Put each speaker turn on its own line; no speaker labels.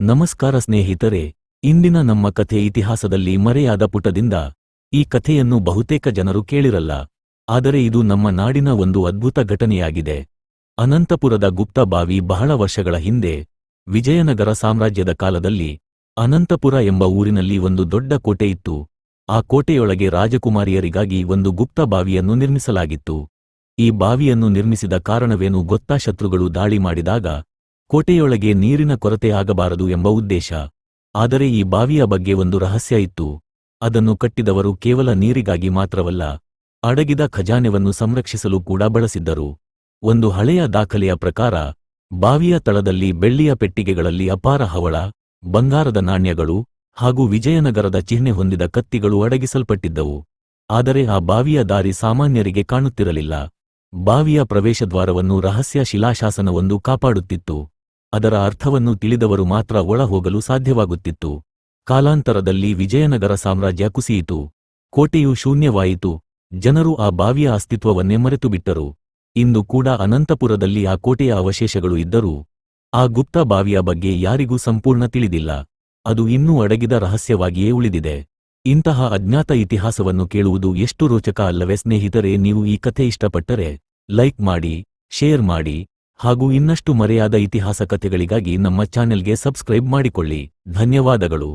ನಮಸ್ಕಾರ ಸ್ನೇಹಿತರೆ, ಇಂದಿನ ನಮ್ಮ ಕಥೆ ಇತಿಹಾಸದಲ್ಲಿ ಮರೆಯಾದ ಪುಟದಿಂದ. ಈ ಕಥೆಯನ್ನು ಬಹುತೇಕ ಜನರು ಕೇಳಿರಲ್ಲ, ಆದರೆ ಇದು ನಮ್ಮ ನಾಡಿನ ಒಂದು ಅದ್ಭುತ ಘಟನೆಯಾಗಿದೆ. ಅನಂತಪುರದ ಗುಪ್ತ ಬಾವಿ. ಬಹಳ ವರ್ಷಗಳ ಹಿಂದೆ, ವಿಜಯನಗರ ಸಾಮ್ರಾಜ್ಯದ ಕಾಲದಲ್ಲಿ, ಅನಂತಪುರ ಎಂಬ ಊರಿನಲ್ಲಿ ಒಂದು ದೊಡ್ಡ ಕೋಟೆ ಇತ್ತು. ಆ ಕೋಟೆಯೊಳಗೆ ರಾಜಕುಮಾರಿಯರಿಗಾಗಿ ಒಂದು ಗುಪ್ತ ಬಾವಿಯನ್ನು ನಿರ್ಮಿಸಲಾಗಿತ್ತು. ಈ ಬಾವಿಯನ್ನು ನಿರ್ಮಿಸಿದ ಕಾರಣವೇನು ಗೊತ್ತಾ? ಶತ್ರುಗಳು ದಾಳಿ ಮಾಡಿದಾಗ ಕೋಟೆಯೊಳಗೆ ನೀರಿನ ಕೊರತೆ ಆಗಬಾರದು ಎಂಬ ಉದ್ದೇಶ. ಆದರೆ ಈ ಬಾವಿಯ ಬಗ್ಗೆ ಒಂದು ರಹಸ್ಯ ಇತ್ತು. ಅದನ್ನು ಕಟ್ಟಿದವರು ಕೇವಲ ನೀರಿಗಾಗಿ ಮಾತ್ರವಲ್ಲ, ಅಡಗಿದ ಖಜಾನೆವನ್ನು ಸಂರಕ್ಷಿಸಲು ಕೂಡ ಬಳಸಿದ್ದರು. ಒಂದು ಹಳೆಯ ದಾಖಲೆಯ ಪ್ರಕಾರ, ಬಾವಿಯ ತಳದಲ್ಲಿ ಬೆಳ್ಳಿಯ ಪೆಟ್ಟಿಗೆಗಳಲ್ಲಿ ಅಪಾರ ಹವಳ, ಬಂಗಾರದ ನಾಣ್ಯಗಳು ಹಾಗೂ ವಿಜಯನಗರದ ಚಿಹ್ನೆ ಹೊಂದಿದ ಕತ್ತಿಗಳು ಅಡಗಿಸಲ್ಪಟ್ಟಿದ್ದವು. ಆದರೆ ಆ ಬಾವಿಯ ದಾರಿ ಸಾಮಾನ್ಯರಿಗೆ ಕಾಣುತ್ತಿರಲಿಲ್ಲ. ಬಾವಿಯ ಪ್ರವೇಶದ್ವಾರವನ್ನು ರಹಸ್ಯ ಶಿಲಾಶಾಸನವೊಂದು ಕಾಪಾಡುತ್ತಿತ್ತು. ಅದರ ಅರ್ಥವನ್ನು ತಿಳಿದವರು ಮಾತ್ರ ಒಳ ಹೋಗಲು ಸಾಧ್ಯವಾಗುತ್ತಿತ್ತು. ಕಾಲಾಂತರದಲ್ಲಿ ವಿಜಯನಗರ ಸಾಮ್ರಾಜ್ಯ ಕುಸಿಯಿತು. ಕೋಟೆಯು ಶೂನ್ಯವಾಯಿತು. ಜನರು ಆ ಬಾವಿಯ ಅಸ್ತಿತ್ವವನ್ನೇ ಮರೆತುಬಿಟ್ಟರು. ಇಂದು ಕೂಡ ಅನಂತಪುರದಲ್ಲಿ ಆ ಕೋಟೆಯ ಅವಶೇಷಗಳು ಇದ್ದರೂ, ಆ ಗುಪ್ತ ಬಾವಿಯ ಬಗ್ಗೆ ಯಾರಿಗೂ ಸಂಪೂರ್ಣ ತಿಳಿದಿಲ್ಲ. ಅದು ಇನ್ನೂ ಅಡಗಿದ ರಹಸ್ಯವಾಗಿಯೇ ಉಳಿದಿದೆ. ಇಂತಹ ಅಜ್ಞಾತ ಇತಿಹಾಸವನ್ನು ಕೇಳುವುದು ಎಷ್ಟು ರೋಚಕ ಅಲ್ಲವೇ ಸ್ನೇಹಿತರೆ? ನೀವು ಈ ಕಥೆ ಇಷ್ಟಪಟ್ಟರೆ ಲೈಕ್ ಮಾಡಿ, ಶೇರ್ ಮಾಡಿ, ಹಾಗೂ ಇನ್ನಷ್ಟು ಮರೆಯಾದ ಇತಿಹಾಸ ಕಥೆಗಳಿಗಾಗಿ ನಮ್ಮ ಚಾನೆಲ್ಗೆ ಸಬ್ಸ್ಕ್ರೈಬ್ ಮಾಡಿಕೊಳ್ಳಿ. ಧನ್ಯವಾದಗಳು.